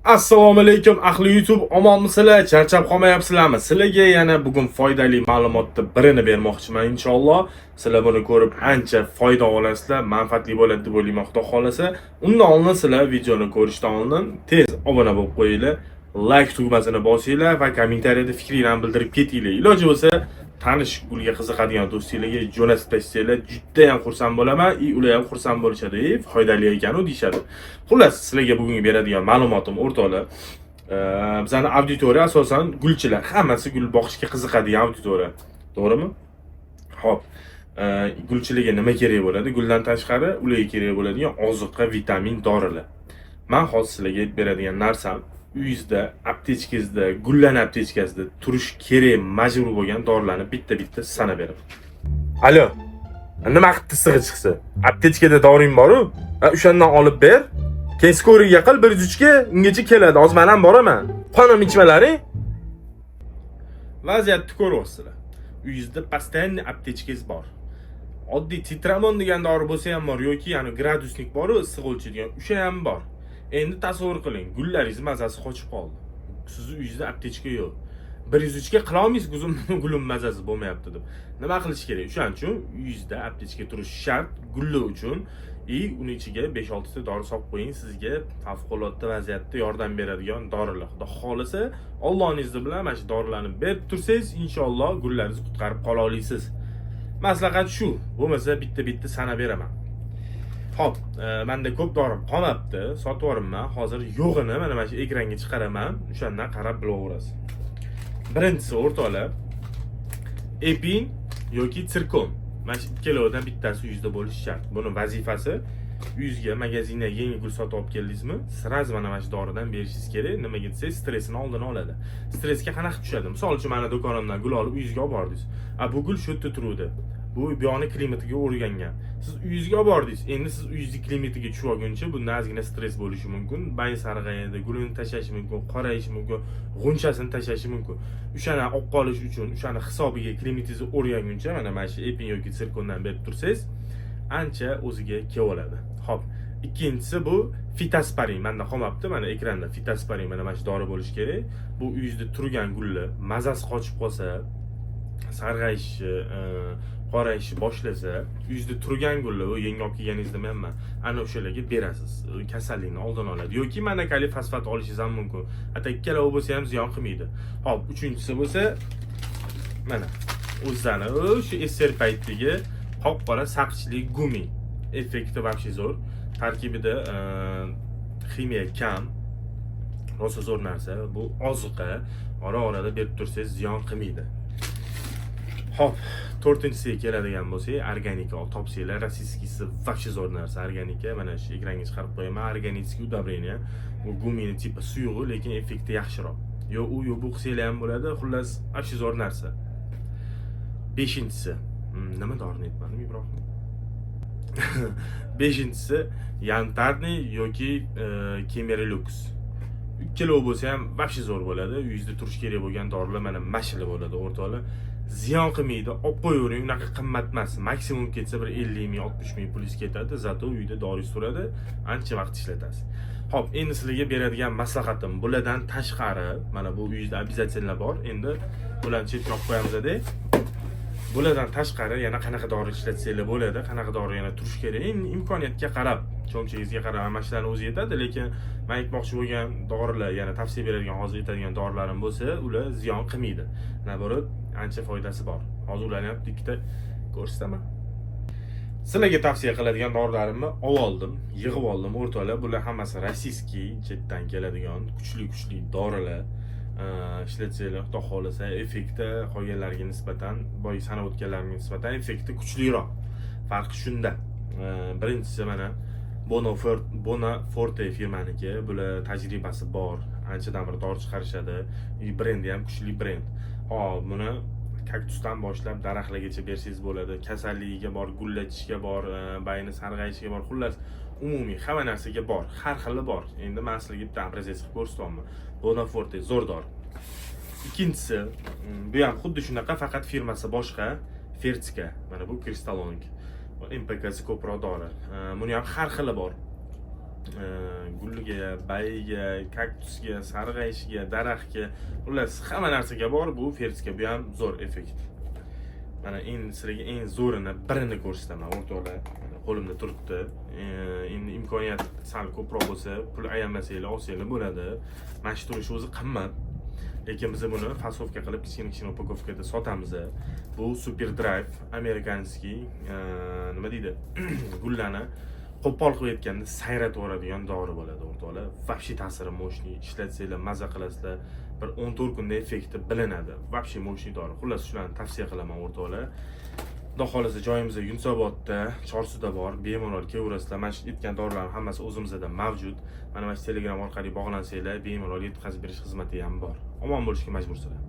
Assalomu alaykum ahli YouTube, omonmisizlar? Charchab qolmayapsizlarmi? Sizlarga yana bugun foydali ma'lumotni birini bermoqchiman inshaalloh. Sizlar buni ko'rib ancha foyda olasizlar, manfaatli bo'ladi deb o'ylayman, Xudo xolasa. Undan oldin sizlar videoni ko'rishdan oldin tez obuna bo'lib qo'yinglar, like tugmasini bosinglar va kommentariyada fikringizni bildirib ketinglar. Iloji bo'lsa tanish gulga qiziqadigan do'stinglarga jo'natib tashlanglar, juda ham xursand bo'laman. Ular ham xursand bo'lishadi, foydali ekan-u deyshadi. Xullas, sizlarga bugun beradigan ma'lumotim o'rtoqlar, bizning auditoriya asosan gulchilar, hammasi gul boqishga qiziqadigan auditoriya. To'g'rimi? Xo'p, gulchilarga nima kerak bo'ladi? Guldan tashqari ularga kerak bo'ladigan ozuqa, vitamin, dorilar. Men hozir sizlarga beradigan narsam uyingizda, aptechkangizda, gullarning aptechkasida turish kerak, majbur bo'lgan dorilarni bitta-bitta sanab beraman. Alo. Nima qildi sig'i chiqsa? Aptechkada doring bor-ku, o'shandan olib ber. Keyin skoriga qil 103 ga ungacha keladi. Hozir men ham boraman. Qonam ichmalaring. Vaziyatni ko'ryapsizlar. Uyingizda постоянный aptechkangiz bor. Oddiy titramon degan dori bo'lsa ham bor yoki yani gradusnik bor, issiq o'lchaydigan, o'sha ham bor. Endi tasavvur qiling, gullaringiz mazasi qochib qoldi. Sizni uyingizda aptechka yo'q. 103 ga qila olmaysiz, gulim mazasi bo'lmayapti deb. Nima qilish kerak? O'shaning uchun uyingizda aptechka turishi shart gullar uchun. Uni ichiga 5-6 ta dori solib qo'ying, sizga favqulodda vaziyatda yordam beradigan dorilar. Xudo xolasa, Allohning izni bilan mana shu dorilarni berib tursangiz, inshaalloh gullaringizni qutqarib qola olasiz. Maslahat shu, bo'lmasa bitta-bitta sanab beraman. Xo'p, menda ko'p dorim qolmabdi, sotib yuboribman. Hozir yo'g'ini mana shu ekranga chiqaraman, o'shandan qarab bilaverasiz. Birinchisi o'rtoqlar, epin yoki sirkon. Mana shu ikkalovidan bittasi uyingizda bo'lishi shart. Buni vazifasi uyingizga magazindan yangi gul sotib olib keldingizmi, sraz mana shu doridan berishingiz kerak. Nimaga desangiz, stressini oldini oladi. Stressga qanaqa tushadi? Misol uchun mana do'konimdan gul olib uyingizga olib bordingiz. Bu gul shu yerda turuvdi. Bu buyog'ni klimatiga o'rgangan. Siz uyingizga olib bordingiz. Endi siz uyingizni klimatiga tushib olguncha bunda ozgina stress bo'lishi mumkin. Bayn sarg'ayadi, gulini tashlashi mumkin, qorayishi mumkin, g'unchasini tashlashi mumkin. O'shani olib qolish uchun, o'shani hisobiga klimatingizni o'rganguncha mana shu epin yoki sirkondan berib tursangiz, ancha o'ziga kelib oladi. Xo'p, ikkinchisi bu fitosparin. Menda qolmabdi, mana ekranda fitosparin mana shu dori bo'lishi kerak. Bu uyingizda turgan gullar mazasi qochib qolsa, sarg'ayishi, qorayishni boshlasa, uyingizda turgan gullar, yangi olib kelganingizda menman ana o'shalarga berasiz. Kasallikni oldini oladi. Yoki mana kaliy fosfat olishingiz ham mumkin. Hatto ikkalovi bo'lsa ham ziyon qilmaydi. Xo'p, uchinchisi bo'lsa mana o'zlari o'sha esser paytdagi qop-qora saqchli gumi. Effekti вообще zo'r. Tarkibida ximiya kam. Rosa zo'r narsa. Bu ozuqa. Ora-orada berib tursangiz ziyon qilmaydi. Hop, to'rtinchisiga keladigan bo'lsak, organika olib topsanglar, rossiyskisi вообще zo'r narsa. Organika mana shu ekranga chiqarib qo'yaman. Organiskiy udobreniya. Bu gumini tipi suyug'i, lekin effekti yaxshiroq. Yo u yo bu qilsanglar ham bo'ladi. Xullas, вообще zo'r narsa. Beshinchisi, nima dorini aytmadim, Ibrohim? Beshinchisi, yantarniy yoki kemerelux. Ikkalovi bo'lsa ham вообще zo'r bo'ladi. Uyingizda turish kerak bo'lgan dorilar mana mashili bo'ladi, o'rtoqlar. Ziyon qilmaydi, olib qo'yavering, unaqa qimmat emas. Maksimum ketsa bir 50 ming, 60 ming pulingiz ketadi, zato uyda doringiz turadi, ancha vaqt ishlatasiz. Xo'p, endi sizlarga beradigan maslahatim, bulardan tashqari, mana bu uyingizda обязательно bor. Endi bularni chetroq qo'yamiz-da. Bulardan tashqari yana qanaqa dori ishlatsanglar bo'ladi, qanaqa dori yana turish kerak, imkoniyatga qarab, cho'mchagingizga qarab hammashilarni o'zi yetadi, lekin men aytmoqchi bo'lgan dorilar, yana tavsiya beradigan, hozir aytadigan dorilarim bo'lsa, ular ziyon qilmaydi. Naborot ancha foydasi bor. Hozir ularni ham ikkita ko'rsataman. Sizlarga tavsiya qiladigan dorilarimni oldim, yig'ib oldim, o'rtoqlar. Bular hammasi rossiyskiy, chetdan keladigan kuchli dorilar. Ishlatsanglar, xudo xolasa, effekti qolganlarga nisbatan, boy sanab o'tganlarga nisbatan effekti kuchliroq. Farqi shunda. Birinchisi mana Bonaforte firmaniki, bular tajribasi bor, anchadan beri dori chiqarishadi, brendi ham kuchli brend. Hop, buni kaktusdan boshlab daraxtlargacha bersangiz bo'ladi. Kasalligiga bor, gullatishiga bor, bayni sarg'ayishiga bor, xullas umumiy hamma narsaga bor, har xili bor. Endi men sizlarga bitta obrazец qilib ko'rsataman. Bonaforte zo'r dori. Ikkinchisi, bu ham xuddi shunaqa, faqat firmasi boshqa, Fertika. Mana bu kristallonik. MPK'si ko'proq dori. Buni ham har xili bor. gulliga, bayiga, kaktusga, sarg'ayishiga, daraxtga, xullas hamma narsaga bor. Bu fersga bu ham zo'r effekt. Mana sizlarga eng zo'rini birini ko'rsataman o'rtoqlar. Qo'limda turibdi. Endi imkoniyat sal ko'proq bo'lsa, pul ayammasanglar, olsanglar bo'ladi. Mana shu turishi o'zi qimmat. Lekin biz buni fasovka qilib kichkina upakovkada sotamiz. Bu Super Drive amerikanskiy nima deydi? Gullarni qo'pol qilib aytganda sayratib yuboradigan dori bo'ladi o'rtoqlar. Vobshe ta'siri mo'shni, ishlatsanglar maza qilasizlar. Bir 14 kunda effekti bilinadi. Vobshe mo'shni dori. Xullas shularni tavsiya qilaman o'rtoqlar. Xudo xolasa joyimizda Yunusobodda, Chorsuda bor. Bemalol kelaverasizlar. Mana shu aytgan dorilarning hammasi o'zimizda mavjud. Mana Telegram orqali bog'lansanglar, bemalol yetkazib berish xizmati ham bor. Omon bo'lishga majbursizlar.